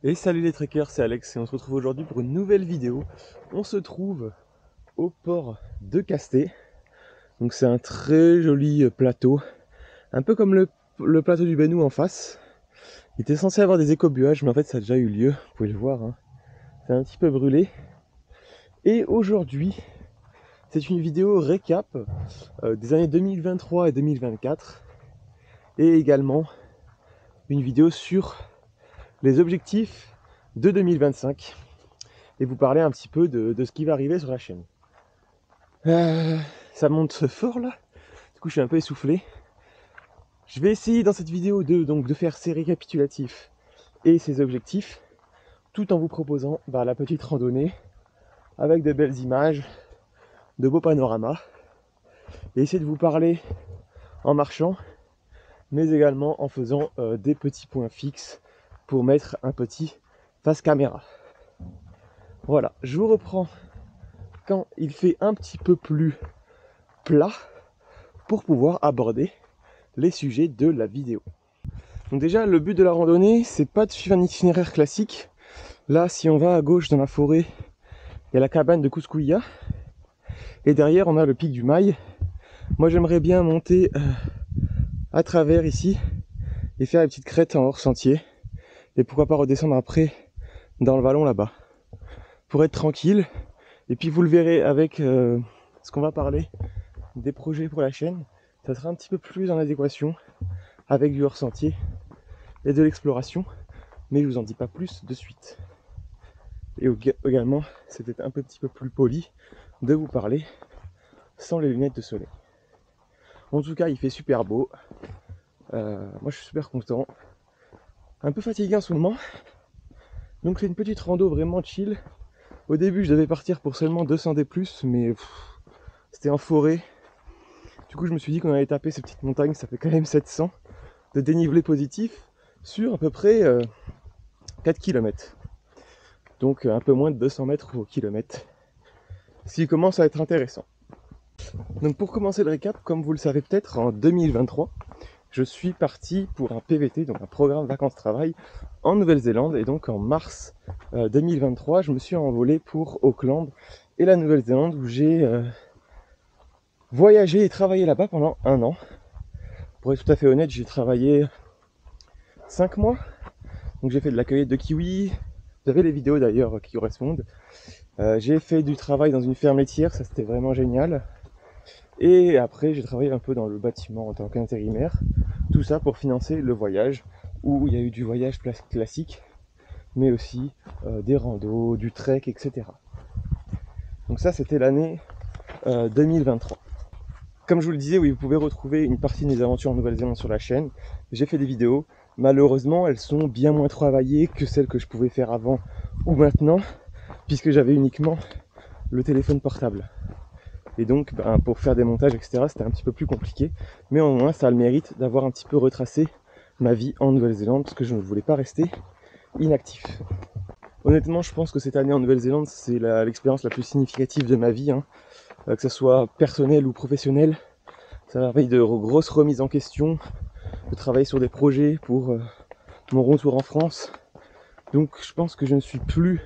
Et salut les trekkers, c'est Alex et on se retrouve aujourd'hui pour une nouvelle vidéo. On se trouve au port de Casté. Donc c'est un très joli plateau, un peu comme le plateau du Bénou en face. Il était censé avoir des écobuages mais en fait ça a déjà eu lieu, vous pouvez le voir, hein. C'est un petit peu brûlé. Et aujourd'hui c'est une vidéo récap des années 2023 et 2024. Et également une vidéo sur les objectifs de 2025. Et vous parler un petit peu de ce qui va arriver sur la chaîne. Ça monte fort là, du coup je suis un peu essoufflé. Je vais essayer dans cette vidéo de faire ces récapitulatifs et ces objectifs, tout en vous proposant la petite randonnée avec de belles images, de beaux panoramas, et essayer de vous parler en marchant, mais également en faisant des petits points fixes pour mettre un petit face caméra. Voilà, je vous reprends quand il fait un petit peu plus plat pour pouvoir aborder les sujets de la vidéo. Donc déjà, le but de la randonnée, c'est pas de suivre un itinéraire classique. Là, si on va à gauche dans la forêt, il y a la cabane de Kousskouïa. Et derrière, on a le pic du Mail. Moi, j'aimerais bien monter à travers ici et faire les petites crêtes en hors sentier. Et pourquoi pas redescendre après dans le vallon là-bas. Pour être tranquille. Et puis vous le verrez avec ce qu'on va parler des projets pour la chaîne. Ça sera un petit peu plus en adéquation avec du hors sentier et de l'exploration. Mais je vous en dis pas plus de suite. Et également, c'était un petit peu plus poli de vous parler sans les lunettes de soleil. En tout cas, il fait super beau. Moi, je suis super content. Un peu fatigué en ce moment. Donc, c'est une petite rando vraiment chill. Au début, je devais partir pour seulement 200 D+, mais c'était en forêt. Du coup, je me suis dit qu'on allait taper ces petites montagnes. Ça fait quand même 700 de dénivelé positif sur à peu près 4 km. Donc, un peu moins de 200 mètres au kilomètre. Ce qui commence à être intéressant. Donc pour commencer le récap, comme vous le savez peut-être, en 2023, je suis parti pour un PVT, donc un programme vacances-travail, en Nouvelle-Zélande. Et donc en mars 2023, je me suis envolé pour Auckland et la Nouvelle-Zélande, où j'ai voyagé et travaillé là-bas pendant un an. Pour être tout à fait honnête, j'ai travaillé 5 mois. Donc j'ai fait de la cueillette de kiwis, vous avez les vidéos d'ailleurs qui correspondent. J'ai fait du travail dans une ferme laitière, ça c'était vraiment génial. Et après, j'ai travaillé un peu dans le bâtiment en tant qu'intérimaire. Tout ça pour financer le voyage, où il y a eu du voyage classique, mais aussi des randos, du trek, etc. Donc ça, c'était l'année 2023. Comme je vous le disais, oui, vous pouvez retrouver une partie de mes aventures en Nouvelle-Zélande sur la chaîne. J'ai fait des vidéos. Malheureusement, elles sont bien moins travaillées que celles que je pouvais faire avant ou maintenant, puisque j'avais uniquement le téléphone portable. Et donc, pour faire des montages, etc., c'était un petit peu plus compliqué. Mais au moins, ça a le mérite d'avoir un petit peu retracé ma vie en Nouvelle-Zélande, parce que je ne voulais pas rester inactif. Honnêtement, je pense que cette année en Nouvelle-Zélande, c'est l'expérience la plus significative de ma vie, hein. Que ce soit personnel ou professionnel. Ça m'a permis de grosses remises en question, de travailler sur des projets pour mon retour en France. Donc, je pense que je ne suis plus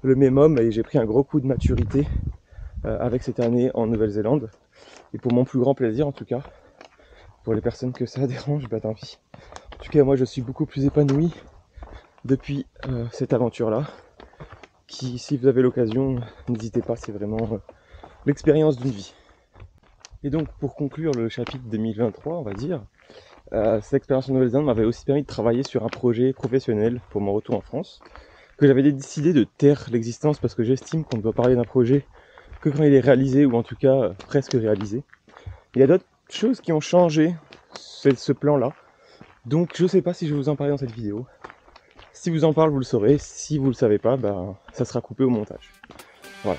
le même homme et j'ai pris un gros coup de maturité avec cette année en Nouvelle-Zélande. Et pour mon plus grand plaisir en tout cas. Pour les personnes que ça dérange, tant pis. En tout cas, moi je suis beaucoup plus épanoui depuis cette aventure-là. Qui, si vous avez l'occasion, n'hésitez pas, c'est vraiment l'expérience d'une vie. Et donc pour conclure le chapitre 2023, on va dire, cette expérience en Nouvelle-Zélande m'avait aussi permis de travailler sur un projet professionnel pour mon retour en France, que j'avais décidé de taire l'existence parce que j'estime qu'on ne doit parler d'un projet que quand il est réalisé, ou en tout cas presque réalisé. Il y a d'autres choses qui ont changé ce plan-là, donc je ne sais pas si je vais vous en parler dans cette vidéo. Si vous en parle, vous le saurez. Si vous le savez pas, ça sera coupé au montage. Voilà.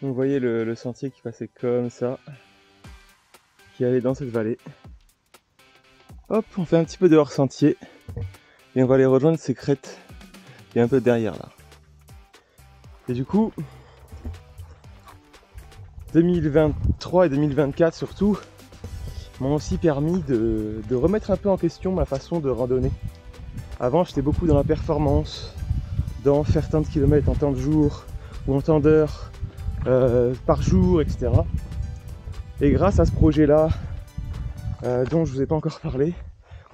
vous voyez le sentier qui passait comme ça, qui allait dans cette vallée. Hop, on fait un petit peu de hors sentier et on va aller rejoindre ces crêtes qui est un peu derrière là. Et du coup, 2023 et 2024 surtout m'ont aussi permis de remettre un peu en question ma façon de randonner. Avant, j'étais beaucoup dans la performance, dans faire tant de kilomètres en tant de jours ou en tant d'heures par jour, etc. Et grâce à ce projet-là, dont je vous ai pas encore parlé,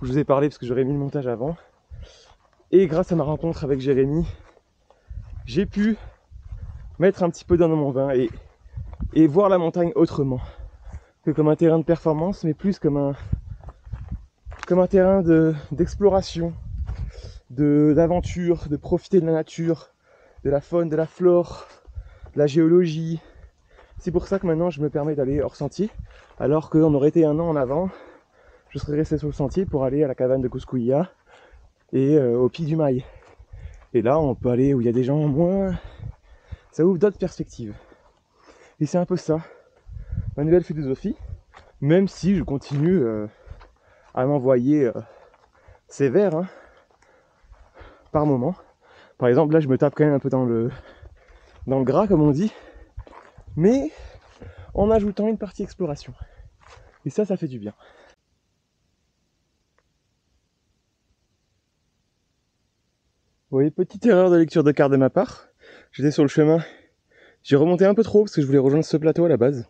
je vous ai parlé parce que j'aurais mis le montage avant, et grâce à ma rencontre avec Jérémy, j'ai pu mettre un petit peu dans mon vin et voir la montagne autrement que comme un terrain de performance, mais plus comme un terrain d'exploration, d'aventure, de profiter de la nature, de la faune, de la flore, de la géologie. C'est pour ça que maintenant je me permets d'aller hors sentier, alors qu'on aurait été un an en avant, je serais resté sur le sentier pour aller à la cabane de Cuscuilla et au pic du Mail. Et là on peut aller où il y a des gens moins, ça ouvre d'autres perspectives. Et c'est un peu ça, ma nouvelle philosophie, même si je continue à m'envoyer sévère hein, par moment. Par exemple là je me tape quand même un peu dans le gras comme on dit, mais en ajoutant une partie exploration. Et ça fait du bien. Vous voyez, petite erreur de lecture de carte de ma part. J'étais sur le chemin, j'ai remonté un peu trop parce que je voulais rejoindre ce plateau à la base.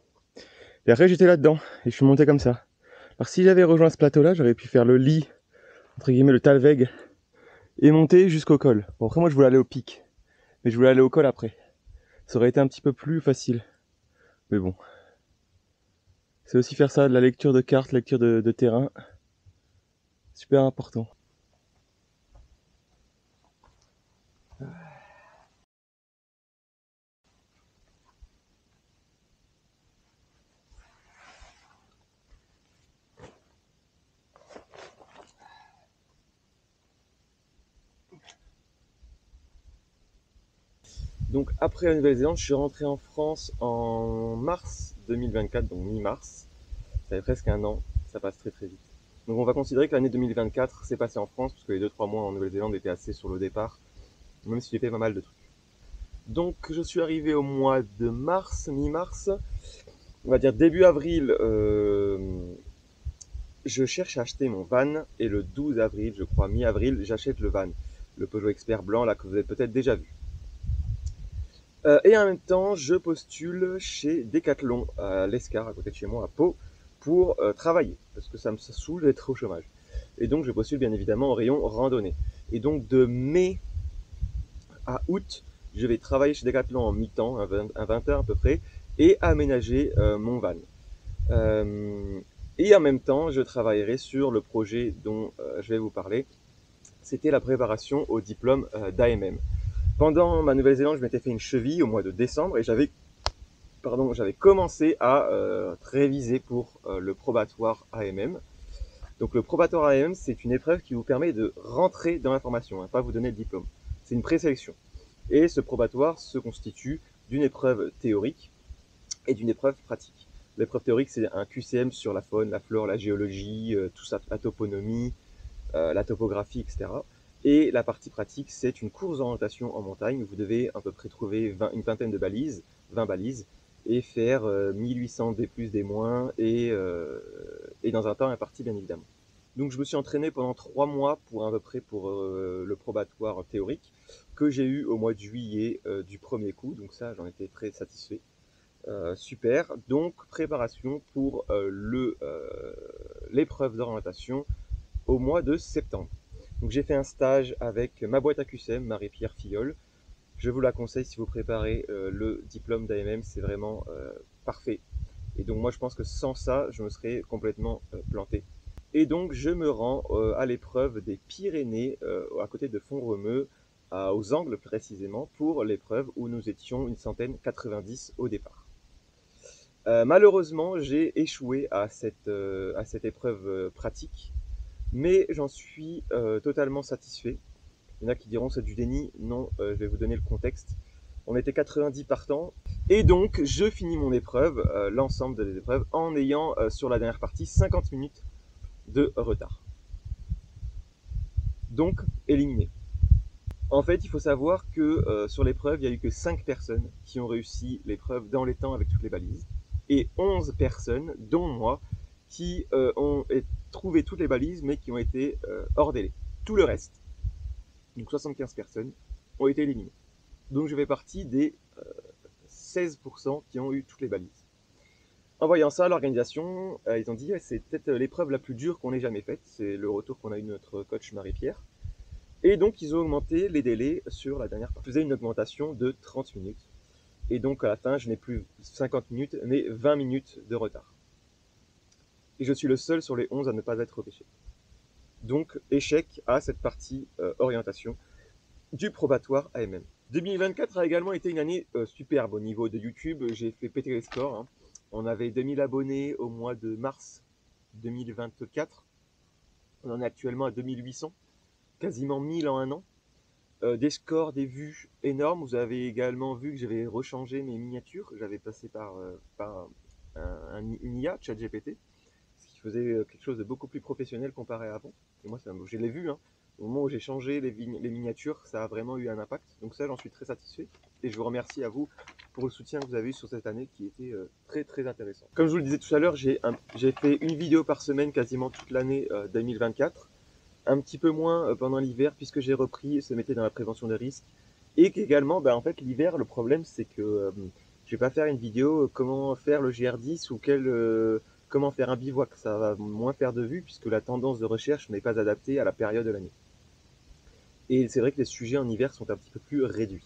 Et après j'étais là-dedans et je suis monté comme ça. Alors si j'avais rejoint ce plateau là, j'aurais pu faire le lit, entre guillemets le Talweg, et monter jusqu'au col. Bon après moi je voulais aller au pic, mais je voulais aller au col après. Ça aurait été un petit peu plus facile. Mais bon. C'est aussi faire ça, de la lecture de cartes, lecture de terrain. Super important. Donc après la Nouvelle-Zélande, je suis rentré en France en mars 2024, donc mi-mars. Ça fait presque un an, ça passe très très vite. Donc on va considérer que l'année 2024 s'est passée en France, parce que les 2-3 mois en Nouvelle-Zélande étaient assez sur le départ, même si j'ai fait pas mal de trucs. Donc je suis arrivé au mois de mars, mi-mars, on va dire début avril, je cherche à acheter mon van, et le 12 avril, je crois, mi-avril, j'achète le van, le Peugeot Expert blanc là que vous avez peut-être déjà vu. Et en même temps, je postule chez Decathlon à l'Escar, à côté de chez moi, à Pau, pour travailler, parce que ça me saoule d'être au chômage. Et donc, je postule bien évidemment au rayon randonnée. Et donc, de mai à août, je vais travailler chez Decathlon en mi-temps, à 20 heures à peu près, et aménager mon van. Et en même temps, je travaillerai sur le projet dont je vais vous parler. C'était la préparation au diplôme d'AMM. Pendant ma Nouvelle-Zélande, je m'étais fait une cheville au mois de décembre et j'avais commencé à réviser pour le probatoire AMM. Donc le probatoire AMM, c'est une épreuve qui vous permet de rentrer dans la formation, hein, pas vous donner le diplôme. C'est une présélection. Et ce probatoire se constitue d'une épreuve théorique et d'une épreuve pratique. L'épreuve théorique, c'est un QCM sur la faune, la flore, la géologie, tout ça, la toponymie, la topographie, etc. Et la partie pratique, c'est une course d'orientation en montagne où vous devez à peu près trouver une vingtaine de balises, 20 balises, et faire 1800 des plus, des moins, et dans un temps imparti, bien évidemment. Donc je me suis entraîné pendant 3 mois pour à peu près pour le probatoire théorique que j'ai eu au mois de juillet du premier coup, donc ça j'en étais très satisfait. Super, donc préparation pour l'épreuve d'orientation au mois de septembre. Donc j'ai fait un stage avec ma boîte à QCM, Marie-Pierre Filleul. Je vous la conseille si vous préparez le diplôme d'AMM, c'est vraiment parfait. Et donc moi je pense que sans ça, je me serais complètement planté. Et donc je me rends à l'épreuve des Pyrénées, à côté de Font-Romeu, aux Angles précisément, pour l'épreuve où nous étions une centaine, 90 au départ. Malheureusement, j'ai échoué à cette épreuve pratique, mais j'en suis totalement satisfait. Il y en a qui diront c'est du déni. Non, je vais vous donner le contexte. On était 90 partants. Et donc, je finis mon épreuve, l'ensemble de l'épreuve, en ayant sur la dernière partie 50 minutes de retard. Donc, éliminé. En fait, il faut savoir que sur l'épreuve, il n'y a eu que 5 personnes qui ont réussi l'épreuve dans les temps avec toutes les balises. Et 11 personnes, dont moi, qui ont trouvé toutes les balises, mais qui ont été hors délai. Tout le reste, donc 75 personnes, ont été éliminées. Donc je fais partie des 16% qui ont eu toutes les balises. En voyant ça, l'organisation, ils ont dit c'est peut-être l'épreuve la plus dure qu'on ait jamais faite. C'est le retour qu'on a eu de notre coach Marie-Pierre. Et donc ils ont augmenté les délais sur la dernière partie. Ils faisaient une augmentation de 30 minutes. Et donc à la fin, je n'ai plus 50 minutes, mais 20 minutes de retard. Et je suis le seul sur les 11 à ne pas être repêché. Donc échec à cette partie orientation du probatoire AMM. 2024 a également été une année superbe au niveau de YouTube. J'ai fait péter les scores. Hein. On avait 2000 abonnés au mois de mars 2024. On en est actuellement à 2800, quasiment 1000 en un an. Des scores, des vues énormes. Vous avez également vu que j'avais rechangé mes miniatures. J'avais passé par une IA, ChatGPT, ce qui faisait quelque chose de beaucoup plus professionnel comparé à avant. Et moi, je l'ai vu, hein. Au moment où j'ai changé les miniatures, ça a vraiment eu un impact. Donc ça, j'en suis très satisfait. Et je vous remercie à vous pour le soutien que vous avez eu sur cette année qui était très très intéressant. Comme je vous le disais tout à l'heure, j'ai fait une vidéo par semaine quasiment toute l'année 2024. Un petit peu moins pendant l'hiver puisque j'ai repris ce métier dans la prévention des risques. Et qu'également, en fait, l'hiver, le problème, c'est que je vais pas faire une vidéo comment faire le GR10 ou comment faire un bivouac. Ça va moins faire de vues puisque la tendance de recherche n'est pas adaptée à la période de l'année. Et c'est vrai que les sujets en hiver sont un petit peu plus réduits.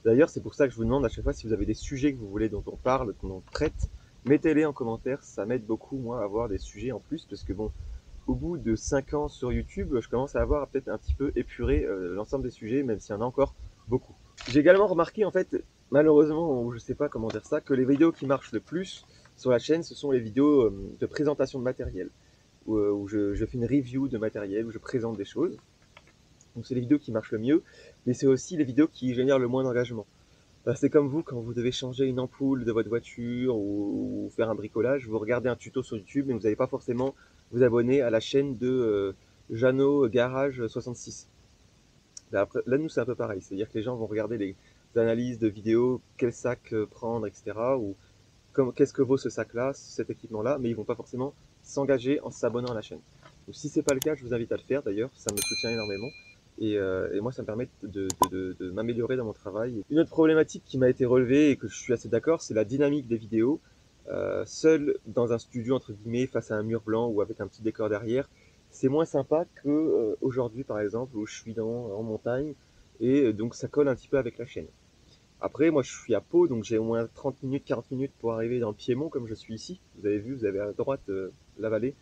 D'ailleurs, c'est pour ça que je vous demande à chaque fois si vous avez des sujets que vous voulez dont on parle, qu'on traite, mettez-les en commentaire. Ça m'aide beaucoup, moi, à avoir des sujets en plus parce que bon, au bout de 5 ans sur YouTube, je commence à avoir peut-être un petit peu épuré l'ensemble des sujets, même s'il y en a encore beaucoup. J'ai également remarqué, en fait, malheureusement, ou je sais pas comment dire ça, que les vidéos qui marchent le plus sur la chaîne, ce sont les vidéos de présentation de matériel, où je fais une review de matériel, où je présente des choses. Donc c'est les vidéos qui marchent le mieux, mais c'est aussi les vidéos qui génèrent le moins d'engagement. C'est comme vous, quand vous devez changer une ampoule de votre voiture ou faire un bricolage, vous regardez un tuto sur YouTube, mais vous n'allez pas forcément vous abonner à la chaîne de Jeannot Garage 66. Là, nous, c'est un peu pareil, c'est-à-dire que les gens vont regarder les analyses de vidéos, quel sac prendre, etc. ou qu'est-ce que vaut ce sac-là, cet équipement-là, mais ils vont pas forcément s'engager en s'abonnant à la chaîne. Donc si c'est pas le cas, je vous invite à le faire d'ailleurs, ça me soutient énormément. Et moi, ça me permet de m'améliorer dans mon travail. Une autre problématique qui m'a été relevée et que je suis assez d'accord, c'est la dynamique des vidéos. Seul dans un studio, entre guillemets, face à un mur blanc ou avec un petit décor derrière, c'est moins sympa que aujourd'hui, par exemple, où je suis en montagne et donc ça colle un petit peu avec la chaîne. Après, moi, je suis à Pau, donc j'ai au moins 30 minutes, 40 minutes pour arriver dans le Piémont, comme je suis ici. Vous avez vu, vous avez à droite la vallée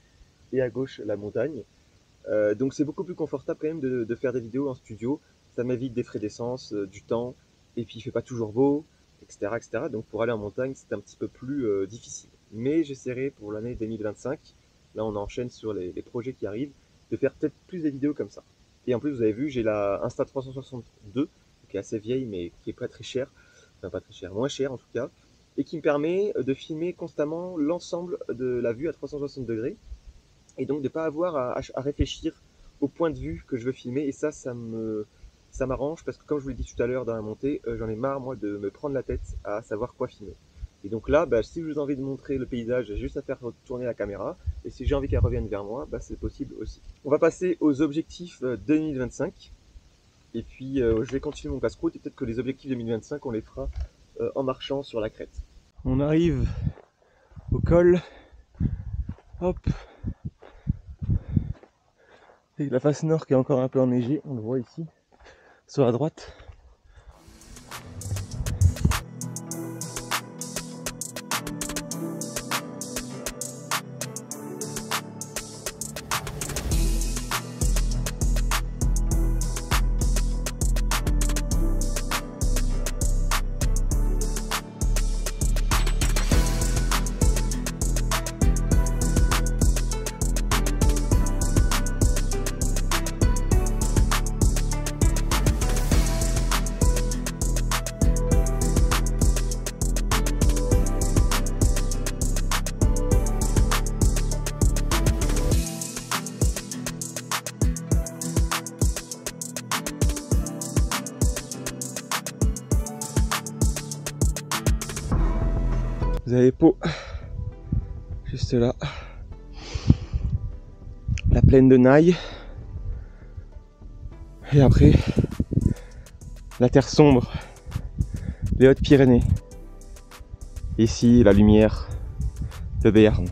et à gauche la montagne. Donc c'est beaucoup plus confortable quand même de faire des vidéos en studio. Ça m'évite des frais d'essence, du temps, et puis il fait pas toujours beau, etc., etc. Donc pour aller en montagne, c'est un petit peu plus difficile. Mais j'essaierai pour l'année 2025, là on enchaîne sur les projets qui arrivent, de faire peut-être plus des vidéos comme ça. Et en plus, vous avez vu, j'ai la Insta362, qui est assez vieille, mais qui est pas très chère, enfin pas très chère, moins chère en tout cas, et qui me permet de filmer constamment l'ensemble de la vue à 360 degrés, et donc de ne pas avoir à réfléchir au point de vue que je veux filmer. Et ça m'arrange parce que comme je vous l'ai dit tout à l'heure dans la montée, j'en ai marre moi de me prendre la tête à savoir quoi filmer. Et donc là, si j'ai envie de montrer le paysage, j'ai juste à faire tourner la caméra. Et si j'ai envie qu'elle revienne vers moi, c'est possible aussi. On va passer aux objectifs 2025. Et puis je vais continuer mon casse-croûte et peut-être que les objectifs 2025, on les fera en marchant sur la crête. On arrive au col. Hop. Et la face nord qui est encore un peu enneigée, on le voit ici, sur la droite. Vous avez Pau, juste là. La plaine de Naï. Et après, la terre sombre, les Hautes-Pyrénées. Ici, la lumière de Béarn.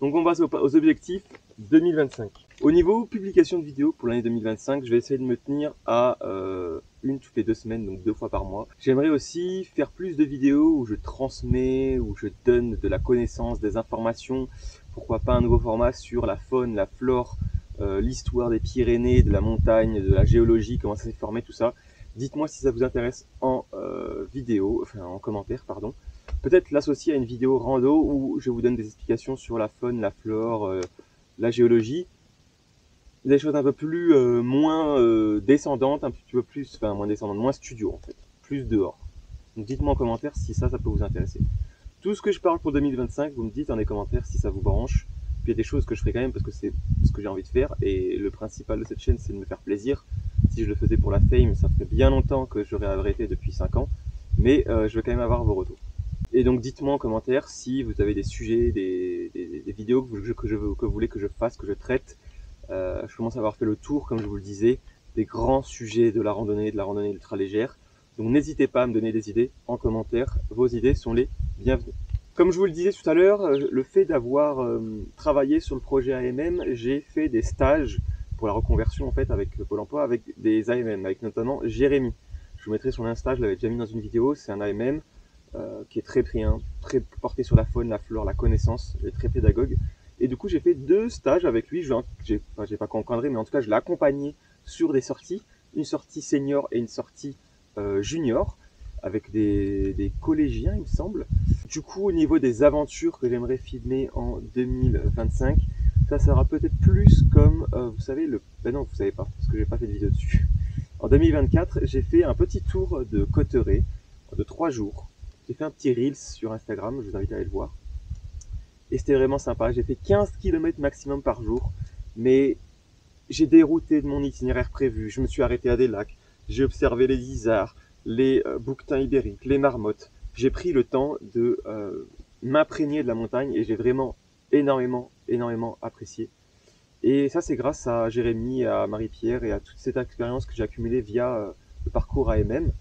Donc on passe aux objectifs 2025. Au niveau publication de vidéos pour l'année 2025, je vais essayer de me tenir à une toutes les 2 semaines, donc 2 fois par mois. J'aimerais aussi faire plus de vidéos où je transmets, où je donne de la connaissance, des informations, pourquoi pas un nouveau format sur la faune, la flore, l'histoire des Pyrénées, de la montagne, de la géologie, comment ça s'est formé, tout ça. Dites-moi si ça vous intéresse en vidéo, enfin en commentaire, pardon. Peut-être l'associer à une vidéo rando où je vous donne des explications sur la faune, la flore, la géologie. Des choses un peu plus moins descendantes, un petit peu plus, enfin moins descendantes, moins studio en fait, plus dehors. Donc dites-moi en commentaire si ça peut vous intéresser. Tout ce que je parle pour 2025, vous me dites dans les commentaires si ça vous branche. Puis il y a des choses que je ferai quand même parce que c'est ce que j'ai envie de faire. Et le principal de cette chaîne, c'est de me faire plaisir. Si je le faisais pour la fame, ça ferait bien longtemps que j'aurais arrêté depuis 5 ans. Mais je vais quand même avoir vos retours. Et donc dites-moi en commentaire si vous avez des sujets, des vidéos que vous voulez que je fasse, que je traite. Je commence à avoir fait le tour, comme je vous le disais, des grands sujets de la randonnée ultra légère. Donc n'hésitez pas à me donner des idées en commentaire. Vos idées sont les bienvenues. Comme je vous le disais tout à l'heure, le fait d'avoir travaillé sur le projet AMM, j'ai fait des stages pour la reconversion en fait avec Pôle emploi, avec des AMM, avec notamment Jérémy. Je vous mettrai son Insta, je l'avais déjà mis dans une vidéo, c'est un AMM qui est très très porté sur la faune, la flore, la connaissance, il est très pédagogue. Et du coup, j'ai fait 2 stages avec lui. J'ai pas encadré, mais en tout cas, je l'ai accompagné sur des sorties, une sortie senior et une sortie junior, avec des collégiens, il me semble. Du coup, au niveau des aventures que j'aimerais filmer en 2025, ça sera peut-être plus comme, vous savez, ben non, vous savez pas, parce que j'ai pas fait de vidéo dessus. En 2024, j'ai fait un petit tour de Cotteret de 3 jours. J'ai fait un petit Reels sur Instagram, je vous invite à aller le voir. Et c'était vraiment sympa. J'ai fait 15 km maximum par jour, mais j'ai dérouté de mon itinéraire prévu. Je me suis arrêté à des lacs, j'ai observé les isards, les bouquetins ibériques, les marmottes. J'ai pris le temps de m'imprégner de la montagne et j'ai vraiment énormément apprécié. Et ça, c'est grâce à Jérémy, à Marie-Pierre et à toute cette expérience que j'ai accumulée via le parcours AMM,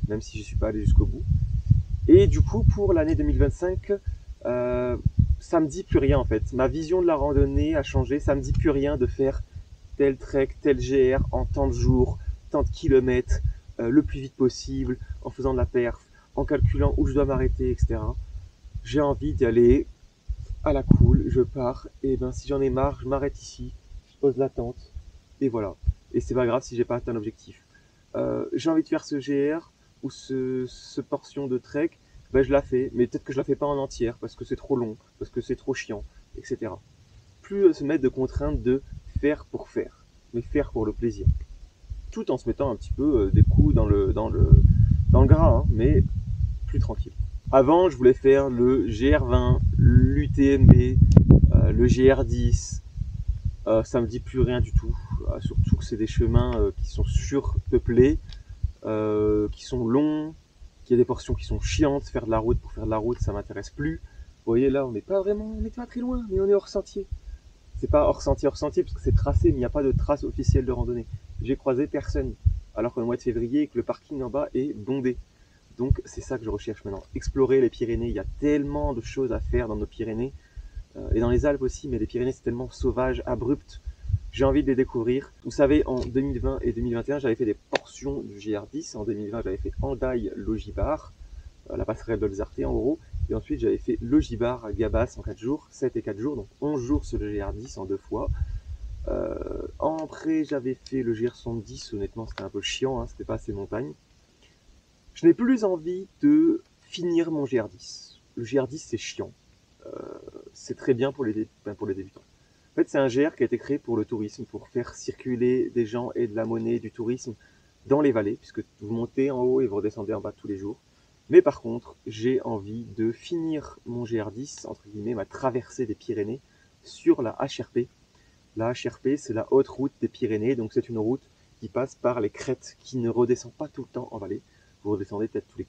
même si je ne suis pas allé jusqu'au bout. Et du coup, pour l'année 2025, ça me dit plus rien en fait. Ma vision de la randonnée a changé. Ça me dit plus rien de faire tel trek, tel GR en tant de jours, tant de kilomètres, le plus vite possible, en faisant de la perf, en calculant où je dois m'arrêter, etc. J'ai envie d'y aller à la cool. Je pars et ben si j'en ai marre, je m'arrête ici, je pose la tente et voilà. Et c'est pas grave si j'ai pas atteint l'objectif. J'ai envie de faire ce GR ou ce portion de trek. Ben, je la fais, mais peut-être que je la fais pas en entière parce que c'est trop long, parce que c'est trop chiant, etc. Plus se mettre de contraintes de faire pour faire, mais faire pour le plaisir. Tout en se mettant un petit peu des coups dans le gras, hein, mais plus tranquille. Avant, je voulais faire le GR20, l'UTMB, le GR10. Ça me dit plus rien du tout. Surtout que c'est des chemins qui sont surpeuplés, qui sont longs, qu'il y a des portions qui sont chiantes. Faire de la route pour faire de la route, ça m'intéresse plus. Vous voyez là, on n'est pas très loin, mais on est hors sentier. C'est pas hors sentier parce que c'est tracé, mais il n'y a pas de trace officielle de randonnée. J'ai croisé personne, alors qu'au mois de février, que le parking en bas est bondé. Donc c'est ça que je recherche maintenant. Explorer les Pyrénées, il y a tellement de choses à faire dans nos Pyrénées, et dans les Alpes aussi, mais les Pyrénées c'est tellement sauvage, abrupt. J'ai envie de les découvrir. Vous savez, en 2020 et 2021, j'avais fait des portions du GR10. En 2020, j'avais fait Hendaye-Logibar, la passerelle d'Olzarté en gros. Et ensuite, j'avais fait le J-Bar Gabas en 4 jours, 7 et 4 jours, donc 11 jours sur le GR10 en 2 fois. Après, j'avais fait le GR70, honnêtement, c'était un peu chiant, hein, c'était pas assez montagne. Je n'ai plus envie de finir mon GR10. Le GR10, c'est chiant. C'est très bien pour les débutants. En fait, c'est un GR qui a été créé pour le tourisme, pour faire circuler des gens et de la monnaie, du tourisme dans les vallées, puisque vous montez en haut et vous redescendez en bas tous les jours. Mais par contre, j'ai envie de finir mon GR10, entre guillemets, ma traversée des Pyrénées sur la HRP. La HRP, c'est la haute route des Pyrénées, donc c'est une route qui passe par les crêtes, qui ne redescend pas tout le temps en vallée. Vous redescendez peut-être tous les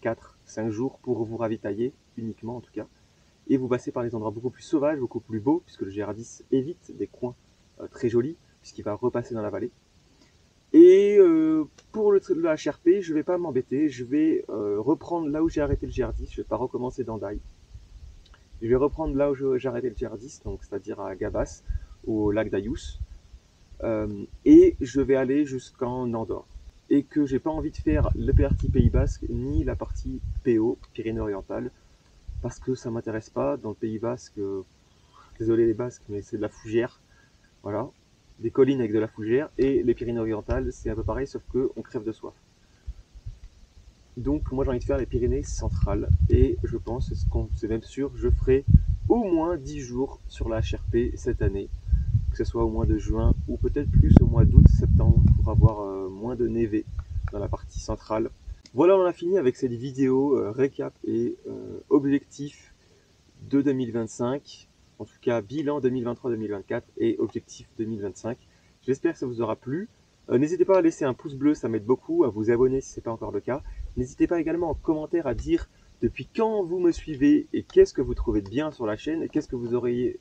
4-5 jours pour vous ravitailler, uniquement en tout cas. Et vous passez par des endroits beaucoup plus sauvages, beaucoup plus beaux, puisque le GR10 évite des coins très jolis, puisqu'il va repasser dans la vallée. Et pour le HRP, je ne vais pas m'embêter, je vais reprendre là où j'ai arrêté le GR10, je ne vais pas recommencer dans Daï. Je vais reprendre là où j'ai arrêté le GR10, donc c'est-à-dire à Gabas, au lac d'Ayous, et je vais aller jusqu'en Andorre. Et que j'ai pas envie de faire le partie Pays Basque, ni la partie PO, Pyrénées-Orientales, parce que ça m'intéresse pas. Dans le Pays Basque, désolé les Basques, mais c'est de la fougère, voilà, des collines avec de la fougère, et les Pyrénées-Orientales, c'est un peu pareil, sauf qu'on crève de soif. Donc moi j'ai envie de faire les Pyrénées centrales, et je pense, c'est même sûr, je ferai au moins 10 jours sur la HRP cette année, que ce soit au mois de juin, ou peut-être plus au mois d'août, septembre, pour avoir moins de névé dans la partie centrale. Voilà, on a fini avec cette vidéo récap et objectif de 2025, en tout cas bilan 2023-2024 et objectif 2025. J'espère que ça vous aura plu. N'hésitez pas à laisser un pouce bleu, ça m'aide beaucoup, à vous abonner si ce n'est pas encore le cas. N'hésitez pas également en commentaire à dire depuis quand vous me suivez et qu'est-ce que vous trouvez de bien sur la chaîne et qu'est-ce que vous auriez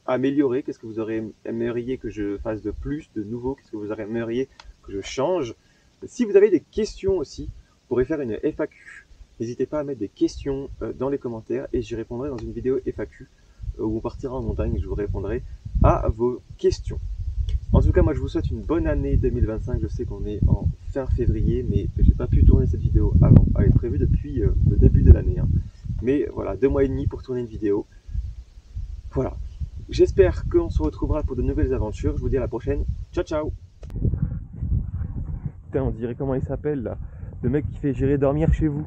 amélioré, qu'est-ce que vous aimeriez que je fasse de plus, de nouveau, qu'est-ce que vous aimeriez que je change. Si vous avez des questions aussi, vous pourrez faire une FAQ. N'hésitez pas à mettre des questions dans les commentaires et j'y répondrai dans une vidéo FAQ où on partira en montagne et je vous répondrai à vos questions. En tout cas, moi je vous souhaite une bonne année 2025. Je sais qu'on est en fin février, mais j'ai pas pu tourner cette vidéo avant. Elle est prévue depuis le début de l'année. Hein. Mais voilà, 2 mois et demi pour tourner une vidéo. Voilà. J'espère qu'on se retrouvera pour de nouvelles aventures. Je vous dis à la prochaine. Ciao, ciao. Putain, on dirait comment il s'appelle là. Le mec qui fait j'irai dormir chez vous.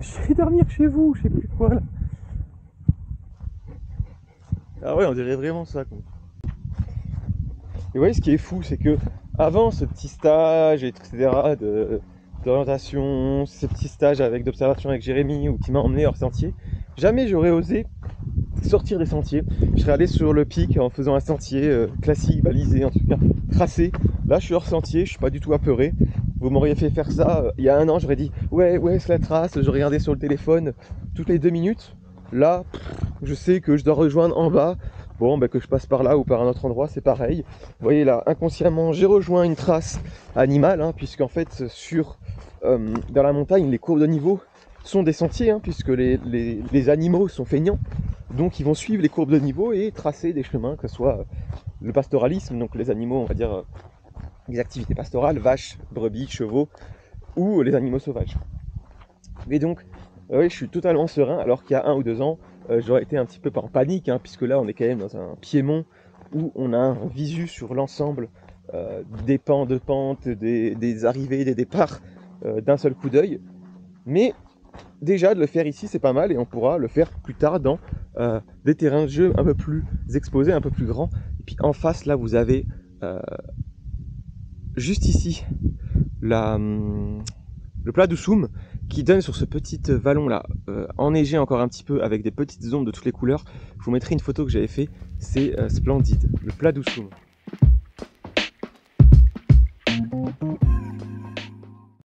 J'irai dormir chez vous, je sais plus quoi là. Ah ouais, on dirait vraiment ça. Quoi. Et vous voyez, ce qui est fou, c'est que avant ce petit stage, etc., d'orientation, ces petits stages d'observation avec Jérémy ou qui m'a emmené hors sentier, jamais j'aurais osé sortir des sentiers. Je serais allé sur le pic en faisant un sentier classique, balisé, en tout cas tracé. Là, je suis hors sentier, je suis pas du tout apeuré. Vous m'auriez fait faire ça il y a un an, j'aurais dit ouais, c'est la trace. Je regardais sur le téléphone toutes les 2 minutes. Là, je sais que je dois rejoindre en bas. Bon, que je passe par là ou par un autre endroit, c'est pareil. Vous voyez là, inconsciemment, j'ai rejoint une trace animale, hein, puisqu'en fait, dans la montagne, les courbes de niveau sont des sentiers, hein, puisque les animaux sont feignants. Donc ils vont suivre les courbes de niveau et tracer des chemins, que ce soit le pastoralisme, donc les animaux, on va dire, les activités pastorales, vaches, brebis, chevaux, ou les animaux sauvages. Et donc, oui, je suis totalement serein, alors qu'il y a 1 ou 2 ans, j'aurais été un petit peu en panique, hein, puisque là, on est quand même dans un piémont où on a un visu sur l'ensemble des pans de pente, des arrivées, des départs d'un seul coup d'œil. Mais déjà, de le faire ici, c'est pas mal, et on pourra le faire plus tard dans des terrains de jeu un peu plus exposés, un peu plus grands. Et puis en face, là, vous avez juste ici le plat d'Oussoum qui donne sur ce petit vallon là, enneigé encore un petit peu avec des petites ombres de toutes les couleurs. Je vous mettrai une photo que j'avais fait, c'est splendide, le plat d'Oussoum.